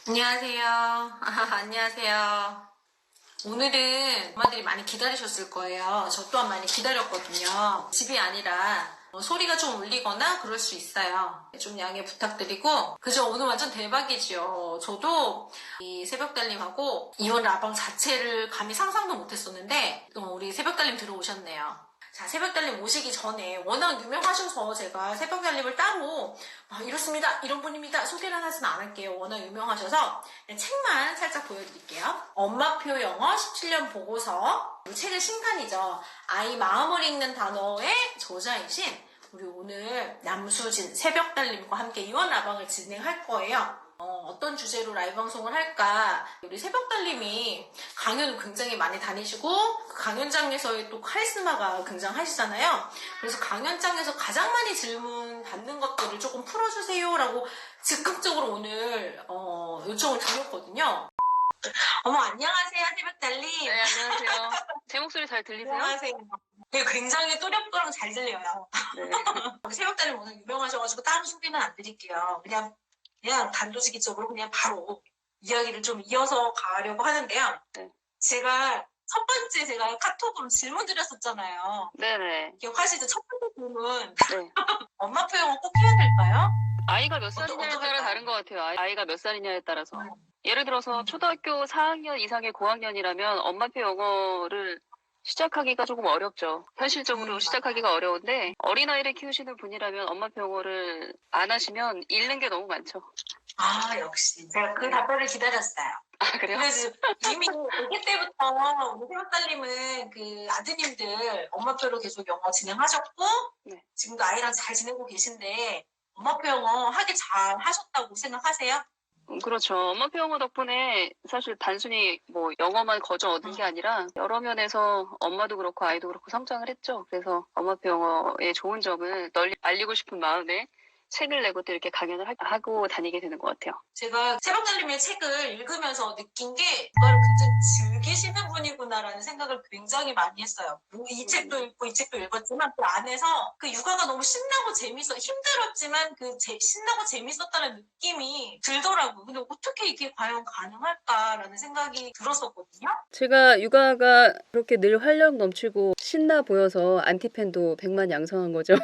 안녕하세요. 안녕하세요. 오늘은 엄마들이 많이 기다리셨을 거예요. 저 또한 많이 기다렸거든요. 집이 아니라 소리가 좀 울리거나 그럴 수 있어요. 좀 양해 부탁드리고. 그죠? 오늘 완전 대박이지요. 저도 이 새벽달님하고 이원 라방 자체를 감히 상상도 못했었는데 우리 새벽달님 들어오셨네요. 자, 새벽달님 오시기 전에 워낙 유명하셔서 제가 새벽달님을 따로 이렇습니다, 이런 분입니다 소개를 하진 않을게요. 워낙 유명하셔서 책만 살짝 보여드릴게요. 엄마표 영어 17년 보고서, 이 책의 신간이죠. 아이 마음을 읽는 단어의 저자이신 우리 오늘 남수진 새벽달님과 함께 이원 라방을 진행할 거예요. 어떤 주제로 라이브 방송을 할까? 우리 새벽달님이 강연을 굉장히 많이 다니시고 그 강연장에서의 또 카리스마가 굉장하시잖아요. 그래서 강연장에서 가장 많이 질문 받는 것들을 조금 풀어주세요 라고 즉각적으로 오늘 요청을 드렸거든요. 어머, 안녕하세요, 새벽달님. 네, 안녕하세요. 제 목소리 잘 들리세요? 안녕하세요. 네, 굉장히 또렷도랑 잘 들려요. 네. 새벽달님 오늘 유명하셔가지고 따로 소개는 안 드릴게요. 그냥 단도직입적으로 그냥 바로 이야기를 좀 이어서 가려고 하는데요. 네. 제가 첫 번째 제가 카톡으로 질문 드렸었잖아요. 네네. 기억하시죠? 첫 번째 질문. 네. 엄마표 영어 꼭 해야 될까요? 아이가 몇 살이냐에 따라 어떨까요? 다른 것 같아요. 아이가 몇 살이냐에 따라서. 음. 예를 들어서 초등학교 4학년 이상의 고학년이라면 엄마표 영어를 시작하기가 조금 어렵죠. 현실적으로 시작하기가 어려운데 어린아이를 키우시는 분이라면 엄마표 영어를 안 하시면 잃는 게 너무 많죠. 아, 역시. 제가 그 답변을 기다렸어요. 아, 그래요? 그래서 이미 아기 때부터 우리 새벽달님은 그 아드님들 엄마표로 계속 영어 진행하셨고, 네. 지금도 아이랑 잘 지내고 계신데 엄마표 영어 하기 잘 하셨다고 생각하세요? 그렇죠. 엄마표 영어 덕분에 사실 단순히 뭐 영어만 거저 얻은 게 아니라 여러 면에서 엄마도 그렇고 아이도 그렇고 성장을 했죠. 그래서 엄마표 영어의 좋은 점을 널리 알리고 싶은 마음에 책을 내고 또 이렇게 강연을 하고 다니게 되는 것 같아요. 제가 새벽달님의 책을 읽으면서 느낀 게 이거를 굉장히 즐기시는 분이구나라는 생각을 굉장히 많이 했어요. 이 책도 읽고 이 책도 읽었지만 그 안에서 그 육아가 너무 신나고 힘들었지만 그 신나고 재밌었다는 느낌이 들더라고요. 근데 어떻게 이게 과연 가능할까라는 생각이 들었었거든요. 제가 육아가 그렇게 늘 활력 넘치고 신나 보여서 안티팬도 백만양성한 거죠.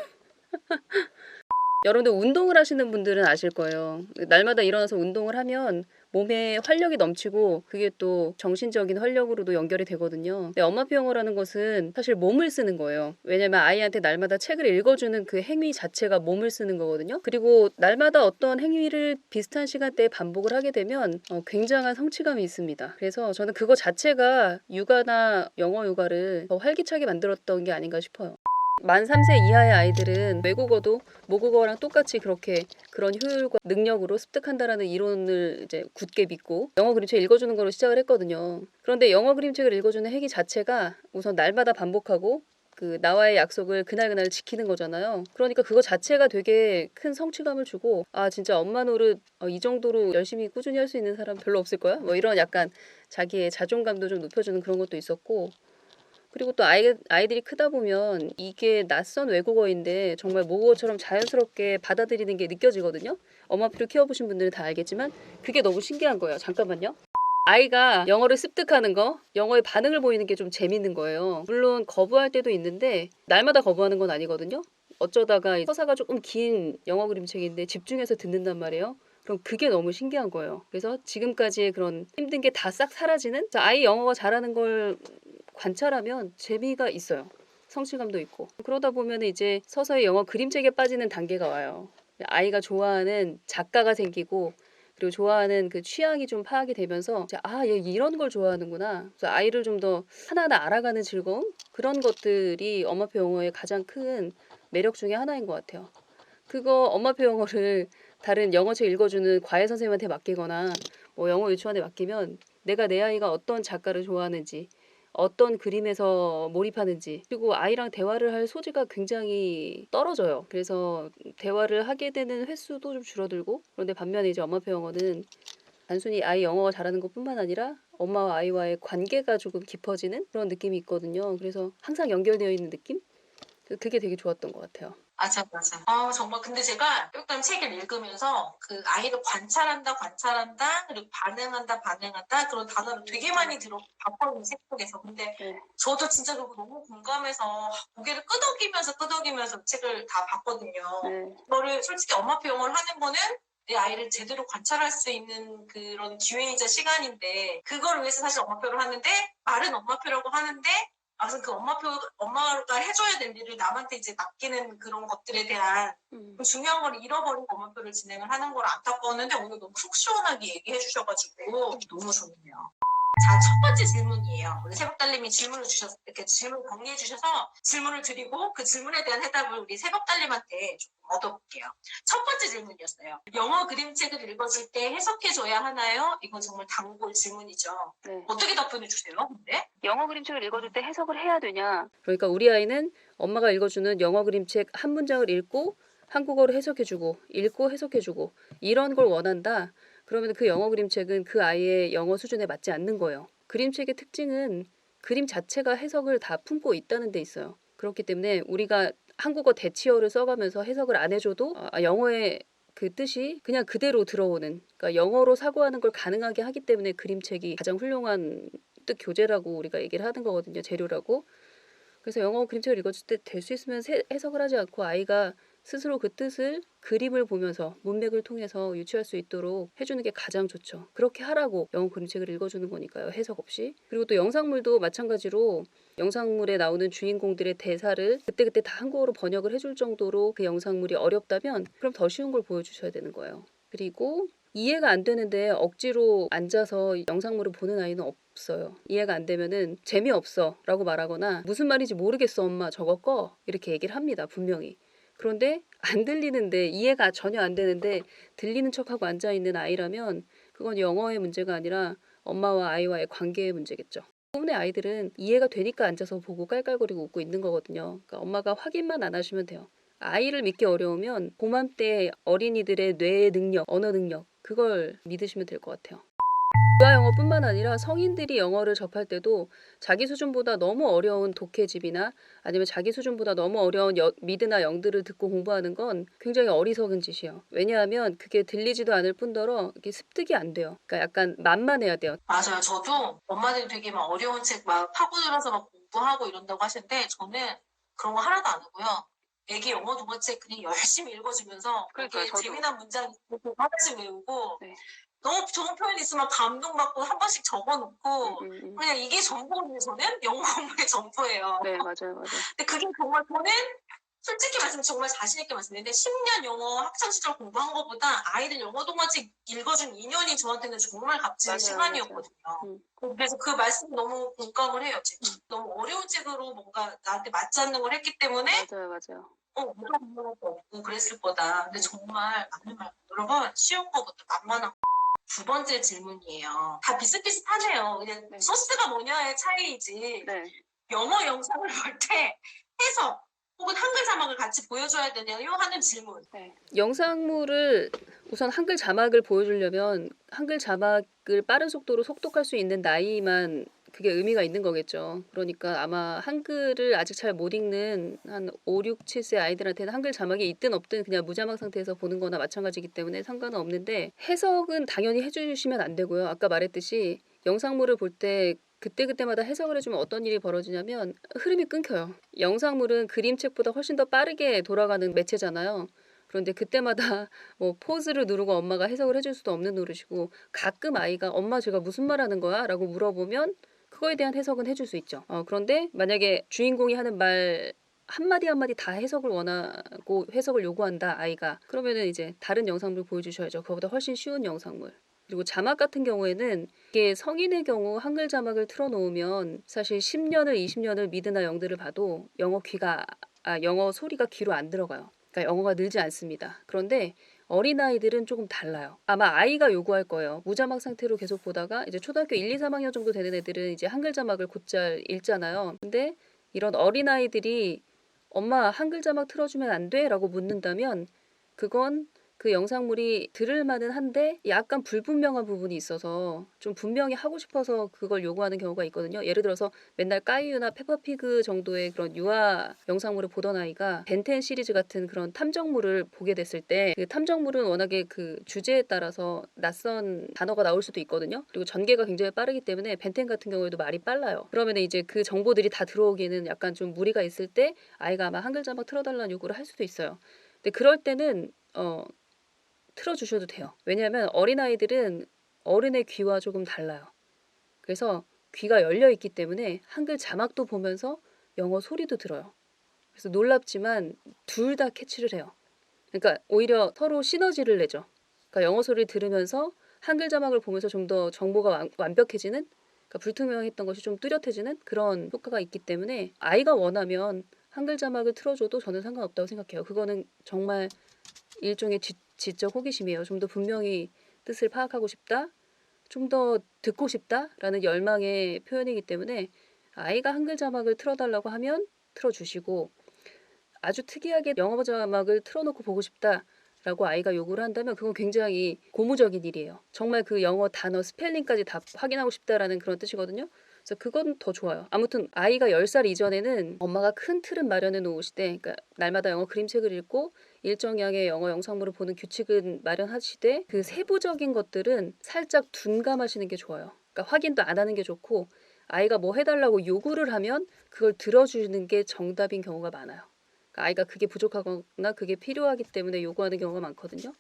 여러분들 운동을 하시는 분들은 아실 거예요. 날마다 일어나서 운동을 하면 몸에 활력이 넘치고 그게 또 정신적인 활력으로도 연결이 되거든요. 근데 엄마표 영어라는 것은 사실 몸을 쓰는 거예요. 왜냐면 아이한테 날마다 책을 읽어주는 그 행위 자체가 몸을 쓰는 거거든요. 그리고 날마다 어떤 행위를 비슷한 시간대에 반복을 하게 되면 굉장한 성취감이 있습니다. 그래서 저는 그거 자체가 육아나 영어 육아를 더 활기차게 만들었던 게 아닌가 싶어요. 만 3세 이하의 아이들은 외국어도 모국어랑 똑같이 그렇게 그런 효율과 능력으로 습득한다라는 이론을 이제 굳게 믿고 영어 그림책 읽어주는 거로 시작을 했거든요. 그런데 영어 그림책을 읽어주는 행위 자체가 우선 날마다 반복하고 그 나와의 약속을 그날그날 지키는 거잖아요. 그러니까 그거 자체가 되게 큰 성취감을 주고 아 진짜 엄마 노릇 이 정도로 열심히 꾸준히 할 수 있는 사람 별로 없을 거야? 뭐 이런 약간 자기의 자존감도 좀 높여주는 그런 것도 있었고 그리고 또 아이들이 크다 보면 이게 낯선 외국어인데 정말 모국어처럼 자연스럽게 받아들이는 게 느껴지거든요. 엄마표를 키워보신 분들은 다 알겠지만 그게 너무 신기한 거예요. 잠깐만요. 아이가 영어를 습득하는 거, 영어의 반응을 보이는 게 좀 재밌는 거예요. 물론 거부할 때도 있는데 날마다 거부하는 건 아니거든요. 어쩌다가 서사가 조금 긴 영어 그림책인데 집중해서 듣는단 말이에요. 그럼 그게 너무 신기한 거예요. 그래서 지금까지의 그런 힘든 게 다 싹 사라지는 아이 영어가 잘하는 걸 관찰하면 재미가 있어요. 성취감도 있고. 그러다 보면 이제 서서히 영어 그림책에 빠지는 단계가 와요. 아이가 좋아하는 작가가 생기고 그리고 좋아하는 그 취향이 좀 파악이 되면서 얘 이런 걸 좋아하는구나. 그래서 아이를 좀 더 하나하나 알아가는 즐거움? 그런 것들이 엄마표 영어의 가장 큰 매력 중에 하나인 것 같아요. 그거 엄마표 영어를 다른 영어책 읽어주는 과외 선생님한테 맡기거나 뭐 영어 유치원에 맡기면 내가 내 아이가 어떤 작가를 좋아하는지 어떤 그림에서 몰입하는지 그리고 아이랑 대화를 할 소지가 굉장히 떨어져요. 그래서 대화를 하게 되는 횟수도 좀 줄어들고 그런데 반면에 이제 엄마표 영어는 단순히 아이 영어가 잘하는 것뿐만 아니라 엄마와 아이와의 관계가 조금 깊어지는 그런 느낌이 있거든요. 그래서 항상 연결되어 있는 느낌? 그게 되게 좋았던 것 같아요. 맞아, 맞아. 정말. 근데 제가 일단 책을 읽으면서 그 아이를 관찰한다, 그리고 반응한다, 그런 단어를 되게 많이 봤거든요, 책 속에서. 근데 네. 저도 진짜 그거 너무 공감해서 고개를 끄덕이면서 책을 다 봤거든요. 네. 저를 솔직히 엄마표 영어를 하는 거는 내 아이를 제대로 관찰할 수 있는 그런 기회이자 시간인데, 그걸 위해서 사실 엄마표를 하는데, 말은 엄마표라고 하는데, 막상 그 엄마가 해줘야 될 일을 남한테 이제 맡기는 그런 것들에 대한 그 중요한 걸 잃어버리고 엄마표를 진행을 하는 걸 안타까웠는데, 오늘 너무 속 시원하게 얘기해 주셔가지고 너무 좋네요. 자, 첫 번째 질문이에요. 우리 새벽달님이 이렇게 질문 정리해 주셔서 질문을 드리고 그 질문에 대한 해답을 우리 새벽달님한테 좀 얻어볼게요. 첫 번째 질문이었어요. 영어 그림책을 읽어줄 때 해석해줘야 하나요? 이건 정말 단골 질문이죠. 네. 어떻게 답변해 주세요, 근데? 영어 그림책을 읽어줄 때 해석을 해야 되냐? 그러니까 우리 아이는 엄마가 읽어주는 영어 그림책 한 문장을 읽고 한국어로 해석해주고 읽고 해석해주고 이런 걸 원한다. 그러면 그 영어 그림책은 그 아이의 영어 수준에 맞지 않는 거예요. 그림책의 특징은 그림 자체가 해석을 다 품고 있다는 데 있어요. 그렇기 때문에 우리가 한국어 대치어를 써가면서 해석을 안 해줘도 영어의 그 뜻이 그냥 그대로 들어오는, 그러니까 영어로 사고하는 걸 가능하게 하기 때문에 그림책이 가장 훌륭한 뜻 교재라고 우리가 얘기를 하는 거거든요. 재료라고. 그래서 영어 그림책을 읽어줄 때 될 수 있으면 해석을 하지 않고 아이가 스스로 그 뜻을 그림을 보면서 문맥을 통해서 유추할 수 있도록 해주는 게 가장 좋죠. 그렇게 하라고 영어 그림책을 읽어주는 거니까요. 해석 없이. 그리고 또 영상물도 마찬가지로 영상물에 나오는 주인공들의 대사를 그때그때 다 한국어로 번역을 해줄 정도로 그 영상물이 어렵다면 그럼 더 쉬운 걸 보여주셔야 되는 거예요. 그리고 이해가 안 되는데 억지로 앉아서 영상물을 보는 아이는 없어요. 이해가 안 되면은 재미없어 라고 말하거나 무슨 말인지 모르겠어 엄마 저거 꺼 이렇게 얘기를 합니다. 분명히. 그런데 안 들리는데 이해가 전혀 안 되는데 들리는 척하고 앉아있는 아이라면 그건 영어의 문제가 아니라 엄마와 아이와의 관계의 문제겠죠. 대부분의 아이들은 이해가 되니까 앉아서 보고 깔깔거리고 웃고 있는 거거든요. 그러니까 엄마가 확인만 안 하시면 돼요. 아이를 믿기 어려우면 고맘때 어린이들의 뇌 능력, 언어 능력 그걸 믿으시면 될 것 같아요. 유아 영어뿐만 아니라 성인들이 영어를 접할 때도 자기 수준보다 너무 어려운 독해집이나 아니면 자기 수준보다 너무 어려운 미드나 영들을 듣고 공부하는 건 굉장히 어리석은 짓이에요. 왜냐하면 그게 들리지도 않을 뿐더러 이게 습득이 안 돼요. 그러니까 약간 만만해야 돼요. 맞아요. 저도 엄마들이 되게 막 어려운 책 막 파고들어서 막 공부하고 이런다고 하시는데 저는 그런 거 하나도 안 하고요. 애기 영어 동화책 그냥 열심히 읽어주면서 그러니까요, 거기에 저도. 재미난 문장 하나씩 외우고 네. 너무 좋은 표현 있으면 감동받고 한 번씩 적어놓고 음. 그냥 이게 전부거든요. 저는 영어 공부의 전부예요. 네, 맞아요. 근데 그게 정말 저는 솔직히 말씀 정말 자신 있게 말씀드리는데 10년 영어 학창 시절 공부한 것보다 아이들 영어 동화책 읽어준 2년이 저한테는 정말 값진 맞아요, 시간이었거든요. 그래서 그 말씀 너무 공감을 해요. 지금. 너무 어려운 책으로 뭔가 나한테 맞지 않는 걸 했기 때문에 맞아요. 내가 공부할 거 없고 그랬을 거다. 근데 정말 맞는 말 여러분 쉬운 거부터 만만한 거. 두 번째 질문이에요. 다 비슷비슷하네요. 그냥 네. 소스가 뭐냐의 차이이지. 네. 영어 영상을 볼 때 해석 혹은 한글 자막을 같이 보여줘야 되냐요? 하는 질문. 영상물을 우선 한글 자막을 보여주려면 한글 자막을 빠른 속도로 속독할 수 있는 나이만 그게 의미가 있는 거겠죠. 그러니까 아마 한글을 아직 잘 못 읽는 한 5, 6, 7세 아이들한테는 한글 자막이 있든 없든 그냥 무자막 상태에서 보는 거나 마찬가지이기 때문에 상관은 없는데 해석은 당연히 해주시면 안 되고요. 아까 말했듯이 영상물을 볼 때 그때그때마다 해석을 해주면 어떤 일이 벌어지냐면 흐름이 끊겨요. 영상물은 그림책보다 훨씬 더 빠르게 돌아가는 매체잖아요. 그런데 그때마다 뭐 포즈를 누르고 엄마가 해석을 해줄 수도 없는 노릇이고 가끔 아이가 엄마 제가 무슨 말 하는 거야? 라고 물어보면 그거에 대한 해석은 해줄 수 있죠. 그런데 만약에 주인공이 하는 말 한마디 한마디 다 해석을 원하고 해석을 요구한다 아이가 그러면은 이제 다른 영상물 보여주셔야죠. 그거보다 훨씬 쉬운 영상물. 그리고 자막 같은 경우에는 이게 성인의 경우 한글 자막을 틀어놓으면 사실 10년을 20년을 미드나 영들을 봐도 영어 소리가 귀로 안 들어가요. 그러니까 영어가 늘지 않습니다. 그런데 어린아이들은 조금 달라요. 아마 아이가 요구할 거예요. 무자막 상태로 계속 보다가 이제 초등학교 1, 2, 3학년 정도 되는 애들은 이제 한글 자막을 곧잘 읽잖아요. 근데 이런 어린아이들이 엄마 한글 자막 틀어주면 안 돼? 라고 묻는다면 그건 그 영상물이 들을 만은 한데 약간 불분명한 부분이 있어서 좀 분명히 하고 싶어서 그걸 요구하는 경우가 있거든요. 예를 들어서 맨날 까이유나 페퍼피그 정도의 그런 유아 영상물을 보던 아이가 벤텐 시리즈 같은 그런 탐정물을 보게 됐을 때 그 탐정물은 워낙에 그 주제에 따라서 낯선 단어가 나올 수도 있거든요. 그리고 전개가 굉장히 빠르기 때문에 벤텐 같은 경우에도 말이 빨라요. 그러면 이제 그 정보들이 다 들어오기에는 약간 좀 무리가 있을 때 아이가 아마 한글 자막 틀어달라는 요구를 할 수도 있어요. 근데 그럴 때는 틀어주셔도 돼요. 왜냐하면 어린아이들은 어른의 귀와 조금 달라요. 그래서 귀가 열려 있기 때문에 한글 자막도 보면서 영어 소리도 들어요. 그래서 놀랍지만 둘 다 캐치를 해요. 그러니까 오히려 서로 시너지를 내죠. 그러니까 영어 소리를 들으면서 한글 자막을 보면서 좀 더 정보가 완벽해지는, 그러니까 불투명했던 것이 좀 뚜렷해지는 그런 효과가 있기 때문에 아이가 원하면 한글 자막을 틀어줘도 저는 상관없다고 생각해요. 그거는 정말 일종의 지적 호기심이에요. 좀 더 분명히 뜻을 파악하고 싶다, 좀 더 듣고 싶다라는 열망의 표현이기 때문에 아이가 한글 자막을 틀어달라고 하면 틀어주시고, 아주 특이하게 영어 자막을 틀어놓고 보고 싶다라고 아이가 요구를 한다면 그건 굉장히 고무적인 일이에요. 정말 그 영어 단어 스펠링까지 다 확인하고 싶다라는 그런 뜻이거든요. 그래서 그건 더 좋아요. 아무튼 아이가 10살 이전에는 엄마가 큰 틀은 마련해 놓으시되, 그러니까 날마다 영어 그림책을 읽고 일정량의 영어 영상물을 보는 규칙은 마련하시되 그 세부적인 것들은 살짝 둔감하시는 게 좋아요. 그러니까 확인도 안 하는 게 좋고, 아이가 뭐 해달라고 요구를 하면 그걸 들어주는 게 정답인 경우가 많아요. 그러니까 아이가 그게 부족하거나 그게 필요하기 때문에 요구하는 경우가 많거든요.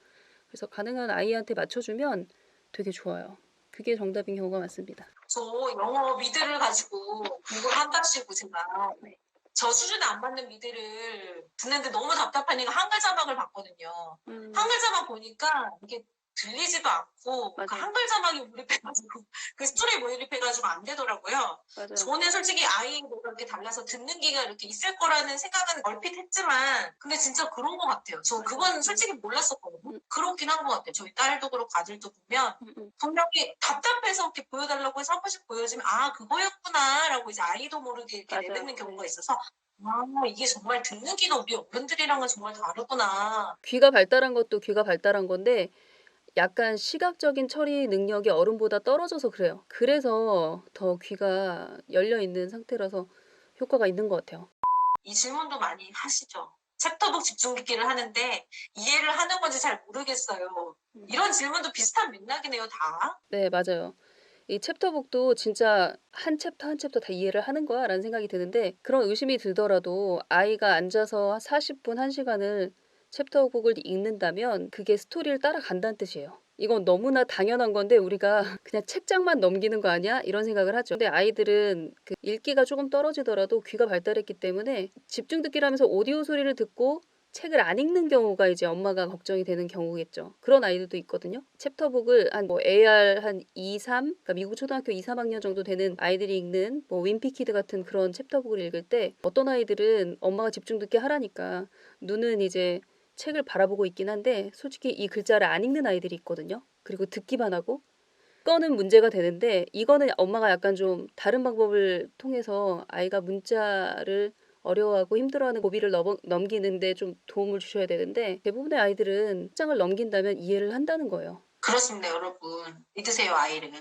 그래서 가능한 아이한테 맞춰주면 되게 좋아요. 그게 정답인 경우가 많습니다. 저 영어 미드를 가지고 공부를 한답시고 제가 저 수준에 안 맞는 미드를 듣는데 너무 답답하니까 한글 자막을 봤거든요. 한글 자막 보니까 이게 들리지도 않고 그 맞아요. 한글 자막이 몰입해가지고 그 스토리에 몰입해가지고 안 되더라고요. 맞아요. 저는 솔직히 아이가 이렇게 달라서 듣는 기가 이렇게 있을 거라는 생각은 얼핏 했지만 근데 진짜 그런 것 같아요. 저 그건 솔직히 몰랐었거든요. 그렇긴 한 것 같아요. 저희 딸도 그렇고 아들도 보면 분명히 답답해서 이렇게 보여달라고 해서 한 번씩 보여주면 아 그거였구나라고 이제 아이도 모르게 이렇게 맞아요. 내뱉는 경우가 있어서 아 이게 정말 듣는 귀가 우리 어른들이랑은 정말 다르구나. 귀가 발달한 것도 귀가 발달한 건데 약간 시각적인 처리 능력이 어른보다 떨어져서 그래요. 그래서 더 귀가 열려 있는 상태라서 효과가 있는 것 같아요. 이 질문도 많이 하시죠. 챕터북 집중 읽기를 하는데 이해를 하는 건지 잘 모르겠어요. 이런 질문도 비슷한 맥락이네요, 다. 네, 맞아요. 이 챕터북도 진짜 한 챕터 한 챕터 다 이해를 하는 거야? 라는 생각이 드는데, 그런 의심이 들더라도 아이가 앉아서 40분, 1시간을 챕터북을 읽는다면 그게 스토리를 따라간다는 뜻이에요. 이건 너무나 당연한 건데 우리가 그냥 책장만 넘기는 거 아니야? 이런 생각을 하죠. 근데 아이들은 그 읽기가 조금 떨어지더라도 귀가 발달했기 때문에 집중 듣기를 하면서 오디오 소리를 듣고 책을 안 읽는 경우가 이제 엄마가 걱정이 되는 경우겠죠. 그런 아이들도 있거든요. 챕터북을 한 뭐 AR 한 2, 3, 그러니까 미국 초등학교 2, 3학년 정도 되는 아이들이 읽는 뭐 윈피키드 같은 그런 챕터북을 읽을 때 어떤 아이들은 엄마가 집중 듣게 하라니까 눈은 이제 책을 바라보고 있긴 한데 솔직히 이 글자를 안 읽는 아이들이 있거든요. 그리고 듣기만 하고 그거는 문제가 되는데, 이거는 엄마가 약간 좀 다른 방법을 통해서 아이가 문자를 어려워하고 힘들어하는 고비를 넘기는데 좀 도움을 주셔야 되는데, 대부분의 아이들은 책장을 넘긴다면 이해를 한다는 거예요. 그렇습니다, 여러분. 믿으세요, 아이를.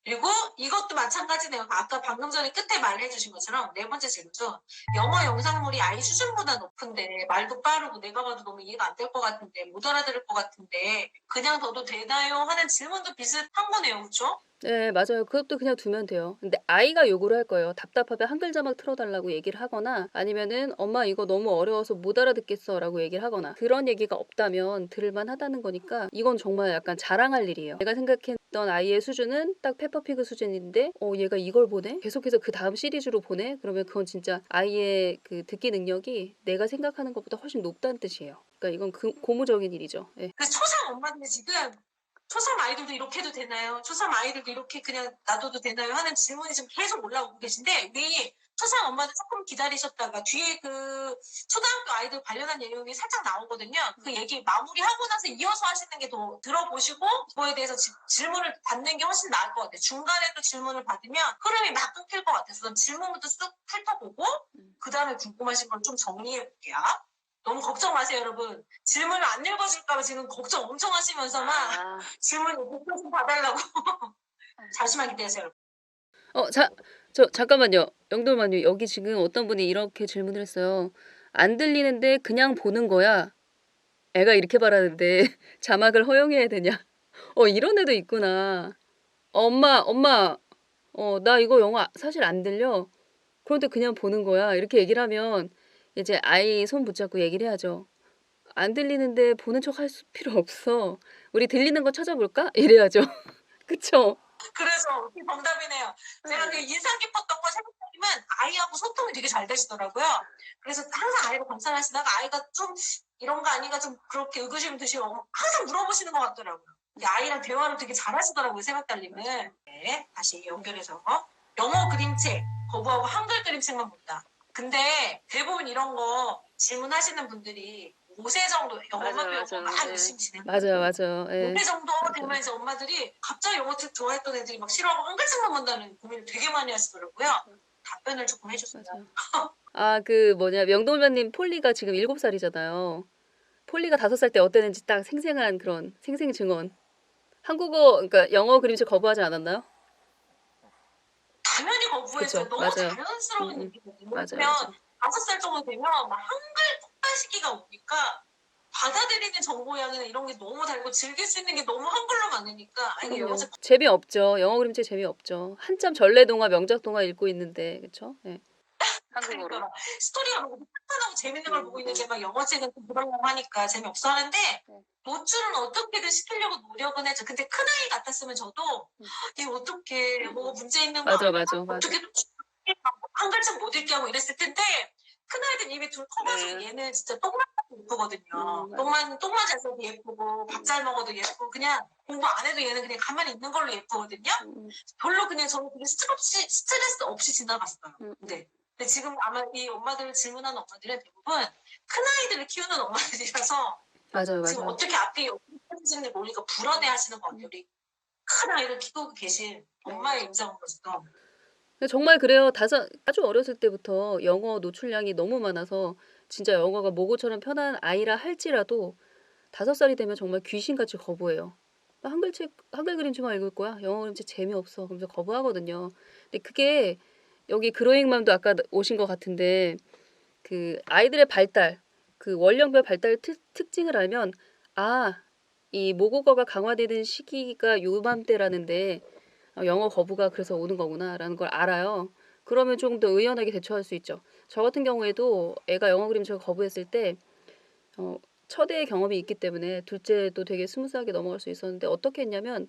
그리고 이것도 마찬가지네요. 아까 방금 전에 끝에 말해주신 것처럼 네 번째 질문도 영어 영상물이 아이 수준보다 높은데 말도 빠르고 내가 봐도 너무 이해가 안 될 것 같은데 못 알아들을 것 같은데 그냥 둬도 되나요? 하는 질문도 비슷한 거네요. 그렇죠? 네, 맞아요. 그것도 그냥 두면 돼요. 근데 아이가 요구를 할 거예요. 답답하면 한글 자막 틀어달라고 얘기를 하거나, 아니면은 엄마 이거 너무 어려워서 못 알아듣겠어 라고 얘기를 하거나, 그런 얘기가 없다면 들을만 하다는 거니까 이건 정말 약간 자랑할 일이에요. 내가 생각했던 아이의 수준은 딱 페퍼피그 수준인데 얘가 이걸 보네? 계속해서 그 다음 시리즈로 보네? 그러면 그건 진짜 아이의 그 듣기 능력이 내가 생각하는 것보다 훨씬 높다는 뜻이에요. 그러니까 이건 고무적인 일이죠. 예. 그 초삼 엄마인데 지금 초삼 아이들도 이렇게 해도 되나요? 초삼 아이들도 이렇게 그냥 놔둬도 되나요? 하는 질문이 지금 계속 올라오고 계신데 우리 초삼 엄마들 조금 기다리셨다가 뒤에 그 초등학교 아이들 관련한 내용이 살짝 나오거든요. 그 얘기 마무리하고 나서 이어서 하시는 게 더 들어보시고 그거에 대해서 질문을 받는 게 훨씬 나을 것 같아요. 중간에도 질문을 받으면 흐름이 막 끊길 것 같아서 질문부터 쑥 훑어보고 그 다음에 궁금하신 걸 좀 정리해 볼게요. 너무 걱정 마세요, 여러분. 질문을 안 읽어줄까봐 지금 걱정 엄청 하시면서 막 아. 질문 좀 봐달라고. 잠시만 기다리세요, 여러분. 잠깐만요. 영돌만요. 여기 지금 어떤 분이 이렇게 질문을 했어요. 안 들리는데 그냥 보는 거야. 애가 이렇게 말하는데 자막을 허용해야 되냐? 이런 애도 있구나. 엄마, 나 이거 영화 사실 안 들려. 그런데 그냥 보는 거야. 이렇게 얘기를 하면 이제 아이 손 붙잡고 얘기를 해야죠. 안 들리는데 보는 척 할 필요 없어. 우리 들리는 거 찾아볼까? 이래야죠. 그쵸? 그래서 정답이네요. 제가 그 인상 깊었던 건 세부님은 아이하고 소통이 되게 잘 되시더라고요. 그래서 항상 아이를 관찰하시다가 아이가 좀 이런 거 아니가 좀 그렇게 의구심 드시고 항상 물어보시는 것 같더라고요. 근데 아이랑 대화를 되게 잘하시더라고요, 세박달님은. 네, 다시 연결해서 영어 그림책 거부하고 한글 그림책만 본다. 근데 대부분 이런 거 질문하시는 분들이 5세 정도 영어만 배우고 막 열심히 진행. 맞아요. 예. 5세 정도 되면 이제 엄마들이 갑자기 영어 책 좋아했던 애들이 막 싫어하고 한글책만 본다는 고민을 되게 많이 하시더라고요. 답변을 조금 해줬어요. 맞아요. 명돌면님 폴리가 지금 7살이잖아요. 폴리가 5살 때 어땠는지 딱 생생한 그런 생생 증언. 그러니까 영어 그림책 거부하지 않았나요? 당연히 거부했어요. 그쵸, 너무 맞아요. 자연스러운 얘기거든요. 맞아요. 그러면 5살 정도 되면 막 한글 폭발 시기가 오니까 받아들이는 정보량이나 이런 게 너무 다르고 즐길 수 있는 게 너무 한글로 많으니까 아니 그럼요. 영어책 재미없죠. 영어 그림책 재미없죠. 한참 전래동화, 명작동화 읽고 있는데, 그쵸? 예. 한국어로. 그러니까 스토리가 너무 탄탄하고 재밌는 걸 보고 있는데 막 영어책은 좀 부담하고 하니까 재미없어 하는데 노출은 어떻게든 시키려고 노력은 했죠. 근데 큰아이 같았으면 저도 이거 어떻게 뭐 문제 있는 거 맞아. 어떻게 한글책 못 읽게 하고 이랬을 텐데 큰아이들 입이 둘 커가지고 네. 얘는 진짜 똥만 예쁘거든요. 똥만 잘 써도 예쁘고 밥 잘 먹어도 예쁘고 그냥 공부 안 해도 얘는 그냥 가만히 있는 걸로 예쁘거든요. 별로 그냥 저는 되게 스트레스 없이 지나갔어요. 네. 근데 지금 아마 이 엄마들 질문하는 엄마들은 대부분 큰아이들을 키우는 엄마들이라서 맞아요. 지금 어떻게 앞이 어떻게 모르니까 불안해하시는 것 같아요. 우리 큰아이를 키우고 계신 엄마의 입장으로서. 정말 그래요. 아주 어렸을 때부터 영어 노출량이 너무 많아서 진짜 영어가 모국어처럼 편한 아이라 할지라도 5살이 되면 정말 귀신같이 거부해요. 한글 그림책만 읽을 거야? 영어 그림책 재미없어. 그러면서 거부하거든요. 근데 그게 여기 그로잉맘도 아까 오신 것 같은데 그 아이들의 발달, 그 원령별 발달 특징을 알면 이 모국어가 강화되는 시기가 요맘때라는데 영어 거부가 그래서 오는 거구나라는 걸 알아요. 그러면 조금 더 의연하게 대처할 수 있죠. 저 같은 경우에도 애가 영어 그림책을 거부했을 때 첫애의 경험이 있기 때문에 둘째도 되게 스무스하게 넘어갈 수 있었는데 어떻게 했냐면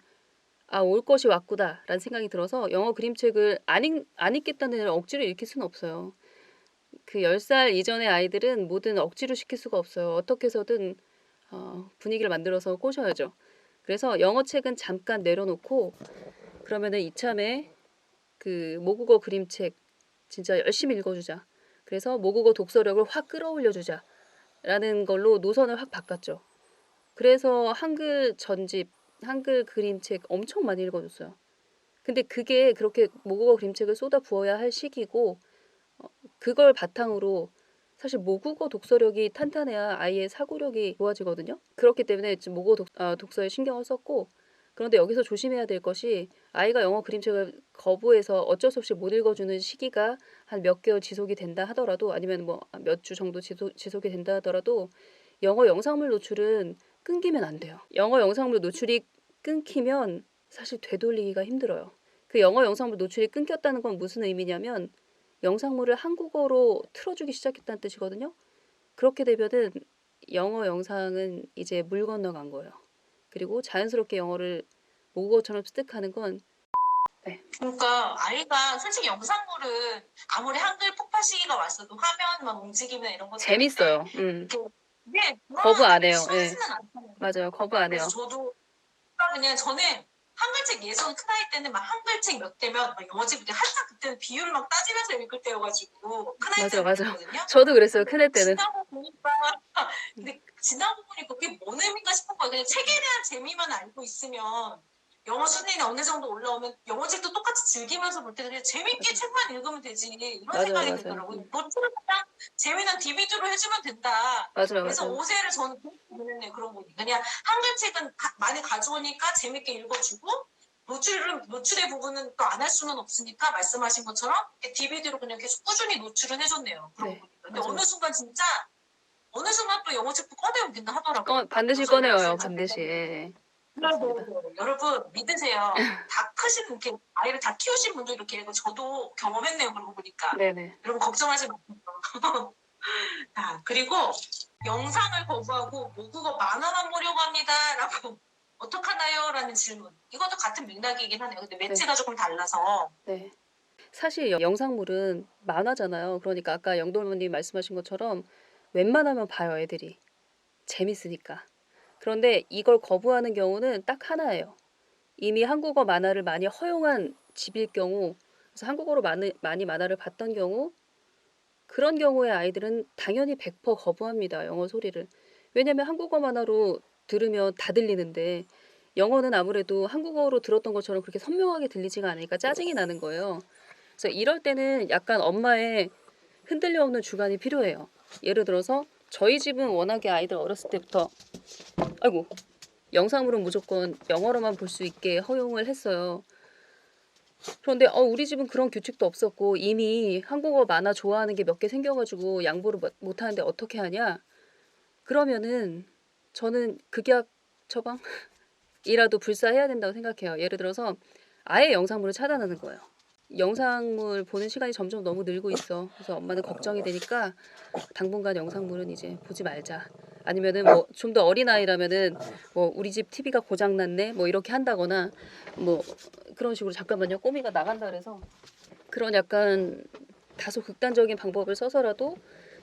올 것이 왔구나라는 생각이 들어서 영어 그림책을 안 읽겠다는 애를 억지로 읽힐 수는 없어요. 그 10살 이전의 아이들은 뭐든 억지로 시킬 수가 없어요. 어떻게 해서든 분위기를 만들어서 꼬셔야죠. 그래서 영어 책은 잠깐 내려놓고 그러면은 이참에 그 모국어 그림책 진짜 열심히 읽어주자. 그래서 모국어 독서력을 확 끌어올려주자. 라는 걸로 노선을 확 바꿨죠. 그래서 한글 전집, 한글 그림책 엄청 많이 읽어줬어요. 근데 그게 그렇게 모국어 그림책을 쏟아 부어야 할 시기고 그걸 바탕으로 사실 모국어 독서력이 탄탄해야 아이의 사고력이 좋아지거든요. 그렇기 때문에 지금 모국어 독서에 신경을 썼고 그런데 여기서 조심해야 될 것이 아이가 영어 그림책을 거부해서 어쩔 수 없이 못 읽어주는 시기가 한 몇 개월 지속이 된다 하더라도 아니면 뭐 몇 주 정도 지속이 된다 하더라도 영어 영상물 노출은 끊기면 안 돼요. 영어 영상물 노출이 끊기면 사실 되돌리기가 힘들어요. 그 영어 영상물 노출이 끊겼다는 건 무슨 의미냐면 영상물을 한국어로 틀어주기 시작했다는 뜻이거든요. 그렇게 되면은 영어 영상은 이제 물 건너간 거예요. 그리고 자연스럽게 영어를 모국어처럼 습득하는 건 그러니까 아이가 솔직히 영상물은 아무리 한글 폭발 시기가 왔어도 화면만 움직이면 이런 것 재밌어요. 네, 거부 안 해요. 순하지는 않잖아요. 맞아요. 거부 안 해요. 그래서 저도 그냥 저는 한글책 예전 큰아이 때는 막 한글책 몇 대면 막 영어책부터 한참 그때는 비율을 막 따지면서 읽을 때여가지고 큰아이 때는 맞아. 그랬거든요. 저도 그랬어요. 큰애 때는. 지나고 보니까 그게 뭔 의미인가 싶은 거예요. 그냥 책에 대한 재미만 알고 있으면 영어 수준이 어느 정도 올라오면 영어책도 똑같이 즐기면서 볼 때는 재밌게 책만 읽으면 되지 이런 맞아요, 생각이 맞아요. 들더라고요. 노트는 그냥 재미난 DVD로 해주면 된다. 맞아요, 그래서 맞아요. 5세를 저는 보냈네요. 그런 거 그냥 한글 책은 많이 가져오니까 재밌게 읽어주고 노출의 부분은 또 안 할 수는 없으니까 말씀하신 것처럼 DVD로 그냥 계속 꾸준히 노출은 해줬네요. 그런 거 네, 보니까. 근데 맞아요. 어느 순간 또 영어책도 꺼내면 된다 하더라고요. 반드시 요즘에 꺼내요, 학생 반드시. 예, 맞습니다. 네. 여러분 믿으세요. 다 크신 이렇게 아이를 다 키우신 분들 이렇게 읽고 저도 경험했네요. 그러고 보니까. 네네. 여러분 걱정하지 마세요. 자, 그리고 영상을 거부하고 모국어 만화만 보려고 합니다라고 어떡하나요? 라는 질문. 이것도 같은 맥락이긴 하네요. 근데 매체가 조금 달라서. 네. 사실 영상물은 만화잖아요. 그러니까 아까 영돌모님 말씀하신 것처럼 웬만하면 봐요, 애들이. 재밌으니까. 그런데 이걸 거부하는 경우는 딱 하나예요. 이미 한국어 만화를 많이 허용한 집일 경우, 그래서 한국어로 많이 만화를 봤던 경우, 그런 경우에 아이들은 당연히 100% 거부합니다. 영어 소리를. 왜냐면 한국어 만화로 들으면 다 들리는데 영어는 아무래도 한국어로 들었던 것처럼 그렇게 선명하게 들리지가 않으니까 짜증이 나는 거예요. 그래서 이럴 때는 약간 엄마의 흔들려 없는 주관이 필요해요. 예를 들어서 저희 집은 워낙에 아이들 어렸을 때부터 아이고 영상으로는 무조건 영어로만 볼 수 있게 허용을 했어요. 그런데 우리 집은 그런 규칙도 없었고 이미 한국어 만화 좋아하는 게 몇 개 생겨가지고 양보를 못 하는데 어떻게 하냐? 그러면은 저는 극약 처방이라도 불사해야 된다고 생각해요. 예를 들어서 아예 영상물을 차단하는 거예요. 영상물 보는 시간이 점점 너무 늘고 있어. 그래서 엄마는 걱정이 되니까 당분간 영상물은 이제 보지 말자. 아니면은 뭐 좀 더 어린 아이라면은 뭐 우리 집 TV가 고장 났네 뭐 이렇게 한다거나 뭐 그런 식으로 잠깐만요 꼬미가 나간다 그래서 그런 약간 다소 극단적인 방법을 써서라도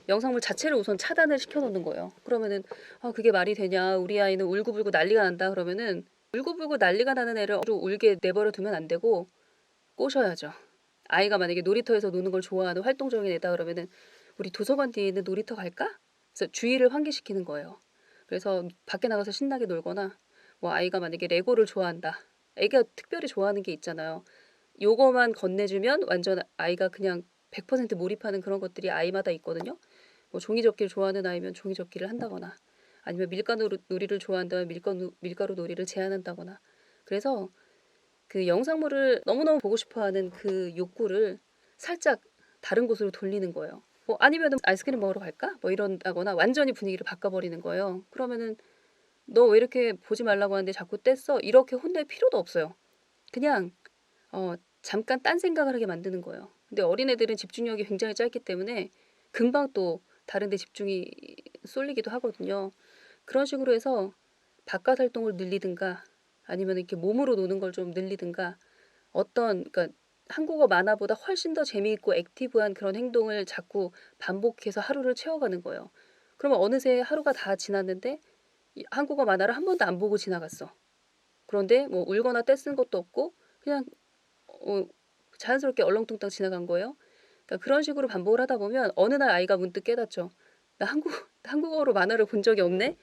영상물 자체를 우선 차단을 시켜놓는 거예요. 그러면은 그게 말이 되냐 우리 아이는 울고불고 난리가 난다 그러면은 울고불고 난리가 나는 애를 울게 내버려 두면 안 되고 꼬셔야죠. 아이가 만약에 놀이터에서 노는 걸 좋아하는 활동적인 애다 그러면은 우리 도서관 뒤에 있는 놀이터 갈까? 그래서 주의를 환기시키는 거예요. 그래서 밖에 나가서 신나게 놀거나 뭐 아이가 만약에 레고를 좋아한다. 애가 특별히 좋아하는 게 있잖아요. 요거만 건네주면 완전 아이가 그냥 100% 몰입하는 그런 것들이 아이마다 있거든요. 뭐 종이접기를 좋아하는 아이면 종이접기를 한다거나 아니면 밀가루 놀이를 좋아한다면 밀가루 놀이를 제한한다거나 그래서 그 영상물을 너무너무 보고 싶어하는 그 욕구를 살짝 다른 곳으로 돌리는 거예요. 뭐 아니면은 아이스크림 먹으러 갈까? 뭐 이런다거나 완전히 분위기를 바꿔버리는 거예요. 그러면은 너 왜 이렇게 보지 말라고 하는데 자꾸 뗐어? 이렇게 혼낼 필요도 없어요. 그냥 잠깐 딴 생각을 하게 만드는 거예요. 근데 어린애들은 집중력이 굉장히 짧기 때문에 금방 또 다른 데 집중이 쏠리기도 하거든요. 그런 식으로 해서 바깥 활동을 늘리든가 아니면 이렇게 몸으로 노는 걸 좀 늘리든가 그러니까 한국어 만화보다 훨씬 더 재미있고 액티브한 그런 행동을 자꾸 반복해서 하루를 채워가는 거예요. 그러면 어느새 하루가 다 지났는데 한국어 만화를 한 번도 안 보고 지나갔어. 그런데 뭐 울거나 떼쓴 것도 없고 그냥 어, 자연스럽게 얼렁뚱땅 지나간 거예요. 그러니까 그런 식으로 반복을 하다 보면 어느 날 아이가 문득 깨닫죠. 나 한국어로 만화를 본 적이 없네.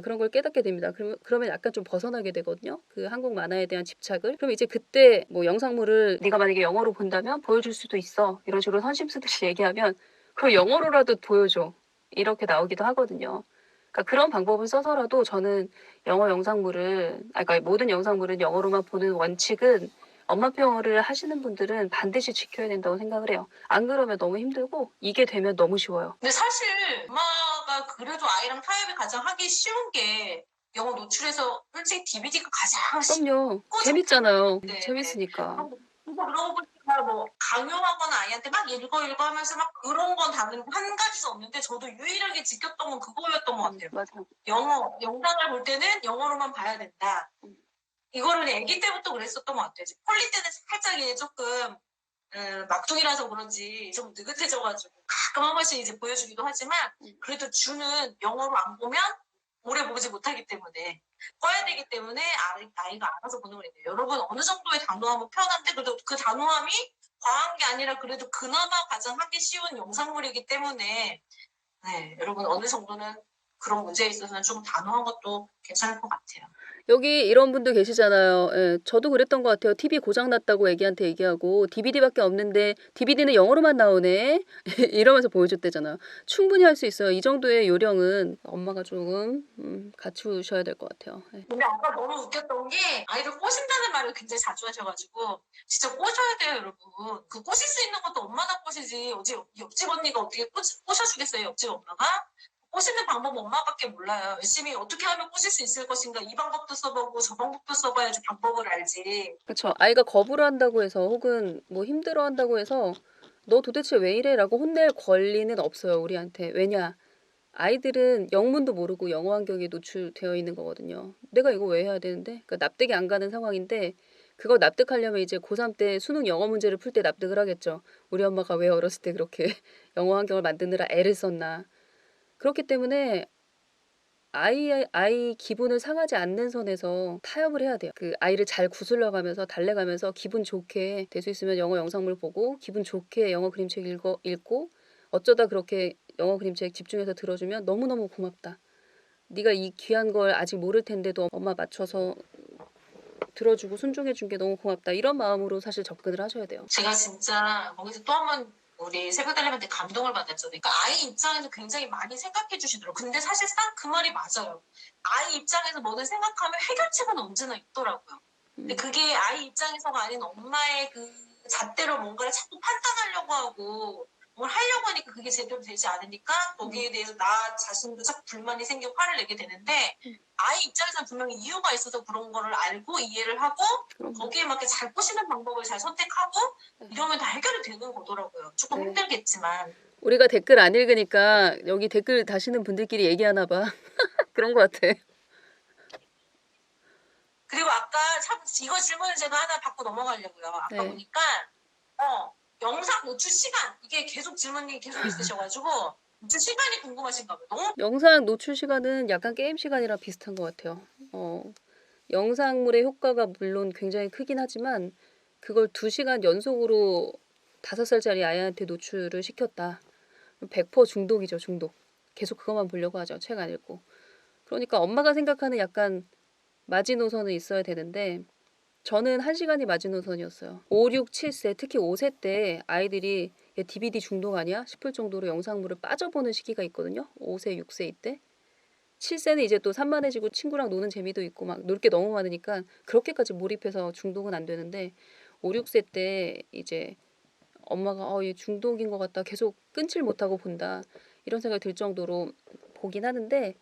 그런 걸 깨닫게 됩니다. 그러면 약간 좀 벗어나게 되거든요. 그 한국 만화에 대한 집착을. 그럼 이제 그때 뭐 영상물을 네가 만약에 영어로 본다면 보여줄 수도 있어. 이런 식으로 선심 쓰듯이 얘기하면 그럼 영어로라도 보여줘. 이렇게 나오기도 하거든요. 그러니까 그런 방법을 써서라도 저는 영어 영상물을, 그러니까 모든 영상물은 영어로만 보는 원칙은 엄마표 영어를 하시는 분들은 반드시 지켜야 된다고 생각을 해요. 안 그러면 너무 힘들고 이게 되면 너무 쉬워요. 근데 사실 엄마가 그래도 아이랑 타협이 가장 하기 쉬운 게 영어 노출해서 솔직히 DVD가 가장 그럼요. 쉽고 재밌잖아요. 네. 재밌으니까. 그러고 보니까 뭐 강요하거나 아이한테 막 읽어 하면서 막 그런 건 다른 한 가지도 없는데 저도 유일하게 지켰던 건 그거였던 것 같아요. 맞아요. 영상을 볼 때는 영어로만 봐야 된다. 이거를 그냥 아기 때부터 그랬었던 것 같아요. 폴리 때는 살짝 이제 조금 막둥이라서 그런지 좀 느긋해져가지고 가끔 한 번씩 이제 보여주기도 하지만 그래도 주는 영어로 안 보면 오래 보지 못하기 때문에 꺼야 되기 때문에 아이가 알아서 보는 거예요. 여러분 어느 정도의 단호함은 편한데 그래도 그 단호함이 과한 게 아니라 그래도 그나마 가장 하기 쉬운 영상물이기 때문에 네, 여러분 어느 정도는 그런 문제에 있어서는 좀 단호한 것도 괜찮을 것 같아요. 여기 이런 분도 계시잖아요. 예, 저도 그랬던 것 같아요. TV 고장났다고 애기한테 얘기하고 DVD밖에 없는데 DVD는 영어로만 나오네. 이러면서 보여줬대잖아요. 충분히 할 수 있어요. 이 정도의 요령은 엄마가 조금 갖추셔야 될 것 같아요. 예. 근데 아까 너무 웃겼던 게 아이를 꼬신다는 말을 굉장히 자주 하셔가지고 진짜 꼬셔야 돼요, 여러분. 그 꼬실 수 있는 것도 엄마나 꼬시지. 어제 옆집 언니가 어떻게 꼬셔주겠어요, 옆집 엄마가? 꼬시는 방법 엄마밖에 몰라요. 열심히 어떻게 하면 꼬실 수 있을 것인가. 이 방법도 써보고 저 방법도 써봐야지 방법을 알지. 그렇죠. 아이가 거부를 한다고 해서 혹은 뭐 힘들어 한다고 해서 너 도대체 왜 이래라고 혼낼 권리는 없어요, 우리한테. 왜냐? 아이들은 영문도 모르고 영어 환경에 노출되어 있는 거거든요. 내가 이거 왜 해야 되는데? 그러니까 납득이 안 가는 상황인데 그걸 납득하려면 이제 고3 때 수능 영어 문제를 풀 때 납득을 하겠죠. 우리 엄마가 왜 어렸을 때 그렇게 영어 환경을 만드느라 애를 썼나. 그렇기 때문에 아이 기분을 상하지 않는 선에서 타협을 해야 돼요. 그 아이를 잘 구슬러가면서 달래가면서 기분 좋게 될 수 있으면 영어 영상물 보고 기분 좋게 영어 그림책 읽고 어쩌다 그렇게 영어 그림책 집중해서 들어주면 너무너무 고맙다. 네가 이 귀한 걸 아직 모를 텐데도 엄마 맞춰서 들어주고 순종해준 게 너무 고맙다. 이런 마음으로 사실 접근을 하셔야 돼요. 제가 진짜 거기서 또 한 번 우리 새벽달님한테 감동을 받았죠. 그러니까 아이 입장에서 굉장히 많이 생각해 주시더라고요. 근데 사실상 그 말이 맞아요. 아이 입장에서 뭐든 생각하면 해결책은 언제나 있더라고요. 근데 그게 아이 입장에서가 아닌 엄마의 그 잣대로 뭔가를 자꾸 판단하려고 하고 뭘 하려고 하니까 그게 제대로 되지 않으니까 거기에 대해서 나 자신도 자꾸 불만이 생기고 화를 내게 되는데 아이 입장에서는 분명히 이유가 있어서 그런 거를 알고 이해를 하고 거기에 맞게 잘 꼬시는 방법을 잘 선택하고 이러면 다 해결이 되는 거더라고요. 조금 네. 힘들겠지만. 우리가 댓글 안 읽으니까 여기 댓글 다시는 분들끼리 얘기하나 봐. 그런 것 같아. 그리고 아까 참 이거 질문을 제가 하나 받고 넘어가려고요. 아까 네. 보니까 영상 노출 시간 이게 계속 질문이 계속 있으셔가지고 노출 시간이 궁금하신가 봐요. 너무 영상 노출 시간은 약간 게임 시간이랑 비슷한 것 같아요. 영상물의 효과가 물론 굉장히 크긴 하지만 그걸 2시간 연속으로 5살짜리 아이한테 노출을 시켰다. 100% 중독이죠, 중독. 계속 그것만 보려고 하죠, 책 안 읽고. 그러니까 엄마가 생각하는 약간 마지노선은 있어야 되는데 저는 1시간이 마지노선이었어요. 5, 6, 7세, 특히 5세 때 아이들이 얘 DVD 중독 아니야? 싶을 정도로 영상물을 빠져보는 시기가 있거든요. 5세, 6세 이때. 7세는 이제 또 산만해지고 친구랑 노는 재미도 있고 막 놀 게 너무 많으니까 그렇게까지 몰입해서 중독은 안 되는데 5, 6세 때 이제 엄마가 얘 중독인 것 같다. 계속 끊질 못하고 본다. 이런 생각이 들 정도로 보긴 하는데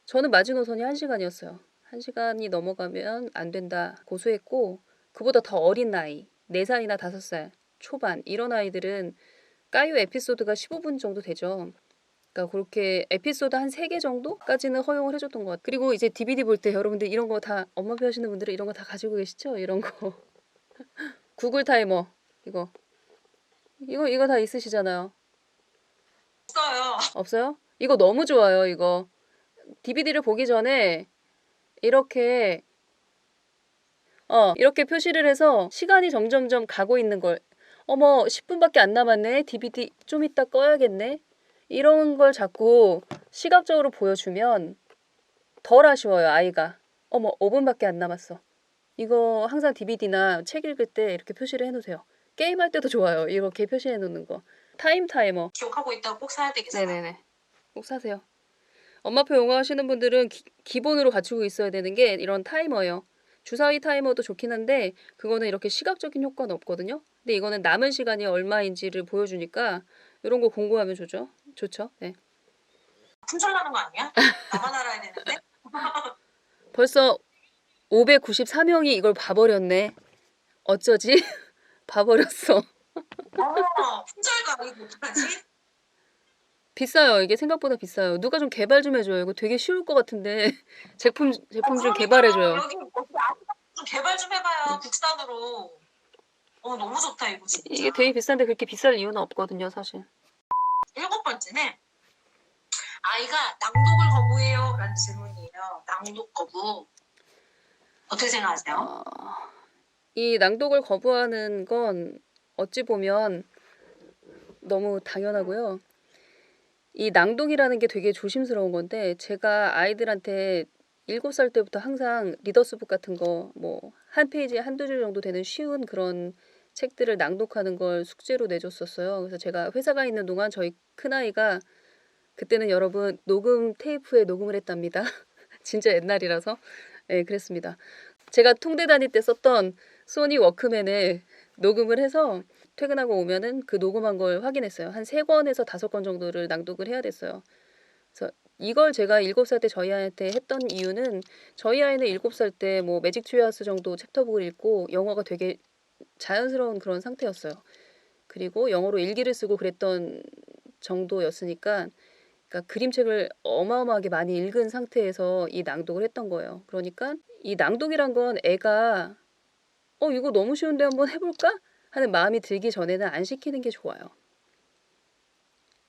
저는 마지노선이 1시간이었어요. 1시간이 넘어가면 안 된다 고수했고 그보다 더 어린 나이 4살이나 5살 초반 이런 아이들은 까요 에피소드가 15분 정도 되죠. 그러니까 그렇게 에피소드 한 3개 정도까지는 허용을 해줬던 것 같아요. 그리고 이제 DVD 볼 때 여러분들 이런 거 다 엄마표 하시는 분들은 이런 거 다 가지고 계시죠? 이런 거 구글 타이머 이거 다 있으시잖아요. 없어요. 없어요? 이거 너무 좋아요. 이거 DVD를 보기 전에 이렇게 이렇게 표시를 해서 시간이 점점점 가고 있는 걸 어머 10분밖에 안 남았네. DVD 좀 이따 꺼야겠네. 이런 걸 자꾸 시각적으로 보여주면 덜 아쉬워요, 아이가. 어머 5분밖에 안 남았어. 이거 항상 DVD나 책 읽을 때 이렇게 표시를 해놓으세요. 게임할 때도 좋아요. 이렇게 표시해 놓는 거. 타이머. 기억하고 있다고 꼭 사야 되겠어요. 네네네. 꼭 사세요. 엄마표 영어 하시는 분들은 기본으로 갖추고 있어야 되는 게 이런 타이머예요. 주사위 타이머도 좋긴 한데 그거는 이렇게 시각적인 효과는 없거든요. 근데 이거는 남은 시간이 얼마인지를 보여주니까 이런 거 공부하면 좋죠. 네. 품절나는 거 아니야? 나만 알아야 되는데. 벌써 594명이 이걸 봐버렸네. 어쩌지? 봐버렸어. 품절가 이거 어떡하지? 비싸요. 이게 생각보다 비싸요. 누가 좀 개발 좀 해줘요. 이거 되게 쉬울 것 같은데 제품 좀 그러니까 개발해줘요. 여기 좀 개발 좀 해봐요. 국산으로. 너무 좋다 이거 진짜. 이게 되게 비싼데 그렇게 비쌀 이유는 없거든요, 사실. 7번째는 아이가 낭독을 거부해요 라는 질문이에요. 낭독 거부. 어떻게 생각하세요? 이 낭독을 거부하는 건 어찌 보면 너무 당연하고요. 이 낭독이라는 게 되게 조심스러운 건데 제가 아이들한테 7살 때부터 항상 리더스북 같은 거 뭐 한 페이지에 한두 줄 정도 되는 쉬운 그런 책들을 낭독하는 걸 숙제로 내줬었어요. 그래서 제가 회사가 있는 동안 저희 큰아이가 그때는 여러분 녹음 테이프에 녹음을 했답니다. 진짜 옛날이라서. 네, 그랬습니다. 제가 통대 다닐 때 썼던 소니 워크맨에 녹음을 해서 퇴근하고 오면은 그 녹음한 걸 확인했어요. 한 3권에서 5권 정도를 낭독을 해야 됐어요. 그래서 이걸 제가 7살 때 저희 아이한테 했던 이유는 저희 아이는 7살 때 뭐 매직 트리하우스 정도 챕터북을 읽고 영어가 되게 자연스러운 그런 상태였어요. 그리고 영어로 일기를 쓰고 그랬던 정도였으니까 그러니까 그림책을 어마어마하게 많이 읽은 상태에서 이 낭독을 했던 거예요. 그러니까 이 낭독이란 건 애가 이거 너무 쉬운데 한번 해볼까? 하는 마음이 들기 전에는 안 시키는 게 좋아요.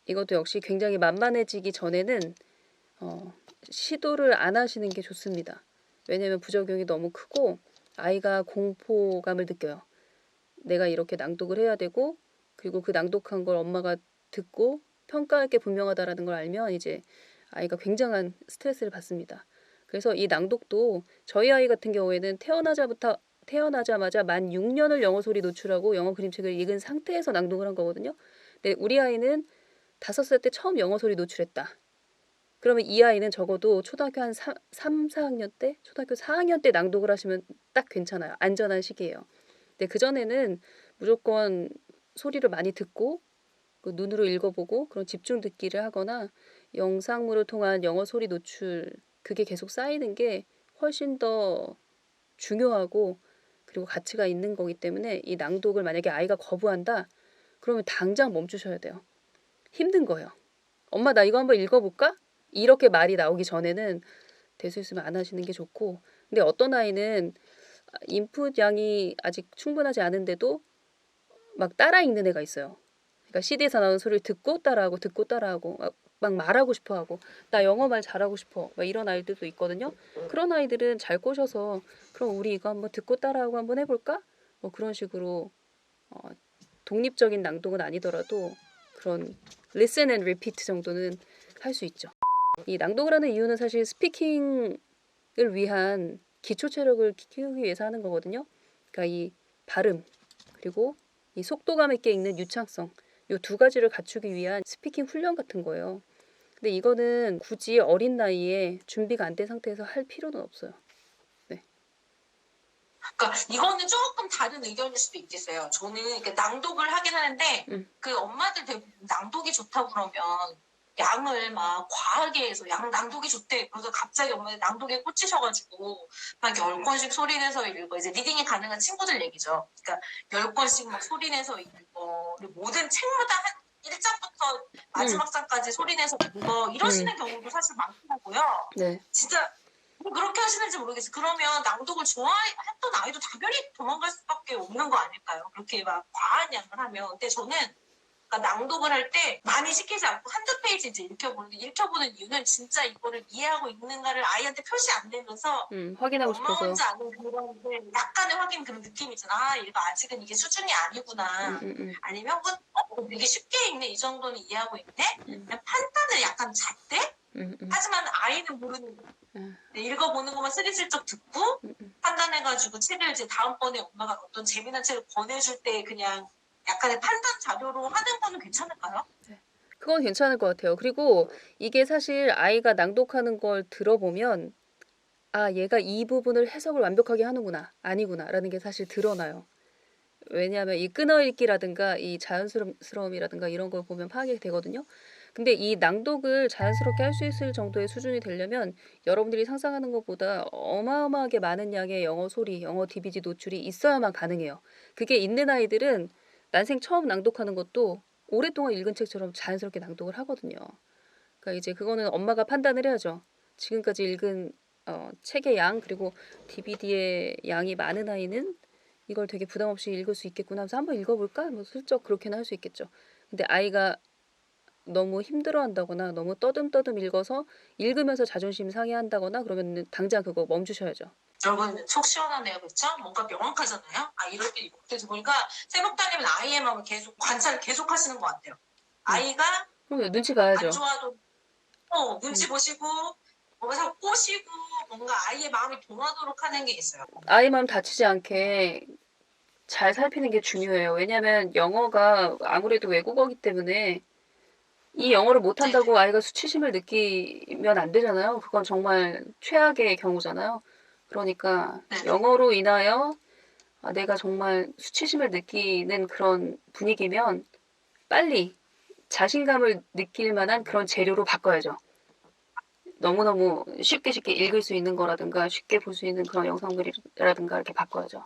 이것도 역시 굉장히 만만해지기 전에는 시도를 안 하시는 게 좋습니다. 왜냐하면 부작용이 너무 크고 아이가 공포감을 느껴요. 내가 이렇게 낭독을 해야 되고 그리고 그 낭독한 걸 엄마가 듣고 평가할 게 분명하다라는 걸 알면 이제 아이가 굉장한 스트레스를 받습니다. 그래서 이 낭독도 저희 아이 같은 경우에는 태어나자마자 만 6년을 영어 소리 노출하고 영어 그림책을 읽은 상태에서 낭독을 한 거거든요. 근데 우리 아이는 5살 때 처음 영어 소리 노출했다. 그러면 이 아이는 적어도 초등학교 한 3, 4학년 때, 초등학교 4학년 때 낭독을 하시면 딱 괜찮아요. 안전한 시기예요. 근데 그전에는 무조건 소리를 많이 듣고 그 눈으로 읽어보고 그런 집중 듣기를 하거나 영상물을 통한 영어 소리 노출 그게 계속 쌓이는 게 훨씬 더 중요하고 그리고 가치가 있는 거기 때문에 이 낭독을 만약에 아이가 거부한다 그러면 당장 멈추셔야 돼요. 힘든 거예요. 엄마 나 이거 한번 읽어볼까? 이렇게 말이 나오기 전에는 될 수 있으면 안 하시는 게 좋고 근데 어떤 아이는 인풋 양이 아직 충분하지 않은데도 막 따라 읽는 애가 있어요. 그러니까 CD에서 나오는 소리를 듣고 따라하고 막 말하고 싶어하고 나 영어 말 잘하고 싶어 막 이런 아이들도 있거든요. 그런 아이들은 잘 꼬셔서 그럼 우리 이거 한번 듣고 따라하고 한번 해볼까? 뭐 그런 식으로 독립적인 낭독은 아니더라도 그런 listen and repeat 정도는 할 수 있죠. 이 낭독을 하는 이유는 사실 스피킹을 위한 기초 체력을 키우기 위해서 하는 거거든요. 그러니까 이 발음 그리고 이 속도감 있게 읽는 유창성 이 2가지를 갖추기 위한 스피킹 훈련 같은 거예요. 근데 이거는 굳이 어린 나이에 준비가 안 된 상태에서 할 필요는 없어요. 네. 그러니까 이거는 조금 다른 의견일 수도 있겠어요. 저는 이렇게 낭독을 하긴 하는데 그 엄마들 대부분 낭독이 좋다고 그러면 양을 막 과하게 해서 양 낭독이 좋대. 그래서 갑자기 엄마들 낭독에 꽂히셔가지고 막 10권씩 소리내서 읽고 이제 리딩이 가능한 친구들 얘기죠. 그러니까 10권씩 막 소리내서 읽고 그리고 모든 책마다 한 1장부터 마지막 장까지 소리내서 읽고 이러시는 경우도 사실 많더라고요. 네. 진짜 그렇게 하시는지 모르겠어요. 그러면 낭독을 좋아했던 아이도 당연히 도망갈 수밖에 없는 거 아닐까요? 그렇게 막 과한 양을 하면. 근데 저는 그러니까 낭독을 할 때 많이 시키지 않고 한두 페이지 이제 읽혀보는 이유는 진짜 이거를 이해하고 있는가를 아이한테 표시 안 내면서 확인하고 엄마 싶어서. 혼자 아는 그런 약간의 확인 그런 느낌 있잖아. 아, 얘가 아직은 이게 수준이 아니구나. 아니면 혹은 되게 쉽게 읽네. 이 정도는 이해하고 있네. 그냥 판단을 약간 잣대? 하지만 아이는 모르는 거야. 읽어보는 것만 스리슬쩍 듣고 판단해가지고 책을 이제 다음번에 엄마가 어떤 재미난 책을 권해줄 때 그냥 약간의 판단 자료로 하는 거는 괜찮을까요? 그건 괜찮을 것 같아요. 그리고 이게 사실 아이가 낭독하는 걸 들어보면 아 얘가 이 부분을 해석을 완벽하게 하는구나 아니구나 라는 게 사실 드러나요. 왜냐하면 이 끊어읽기라든가 이 자연스러움이라든가 이런 걸 보면 파악이 되거든요. 근데 이 낭독을 자연스럽게 할 수 있을 정도의 수준이 되려면 여러분들이 상상하는 것보다 어마어마하게 많은 양의 영어 소리, 영어 DVD 노출이 있어야만 가능해요. 그게 있는 아이들은 난생 처음 낭독하는 것도 오랫동안 읽은 책처럼 자연스럽게 낭독을 하거든요. 그러니까 이제 그거는 엄마가 판단을 해야죠. 지금까지 읽은 책의 양 그리고 DVD의 양이 많은 아이는 이걸 되게 부담 없이 읽을 수 있겠구나 하면서 한번 읽어볼까? 뭐 슬쩍 그렇게는 할 수 있겠죠. 근데 아이가 너무 힘들어한다거나 너무 떠듬떠듬 읽어서 읽으면서 자존심 상해한다거나 그러면 당장 그거 멈추셔야죠. 여러분 속 시원하네요. 그렇죠? 뭔가 명확하잖아요. 아 이럴 때 그래서 보니까 새벽다니면 아이의 마음을 계속 관찰을 계속 하시는 것 같아요. 아이가 그럼 눈치 봐야죠. 안 좋아도 눈치 보시고 거기서 꼬시고 뭔가 아이의 마음이 동하도록 하는 게 있어요. 아이 마음 다치지 않게 잘 살피는 게 중요해요. 왜냐면 영어가 아무래도 외국어기 때문에 이 영어를 못한다고 아이가 수치심을 느끼면 안 되잖아요. 그건 정말 최악의 경우잖아요. 그러니까 네. 영어로 인하여 내가 정말 수치심을 느끼는 그런 분위기면 빨리 자신감을 느낄 만한 그런 재료로 바꿔야죠. 너무너무 쉽게 읽을 수 있는 거라든가 쉽게 볼 수 있는 그런 영상들이라든가 이렇게 바꿔야죠.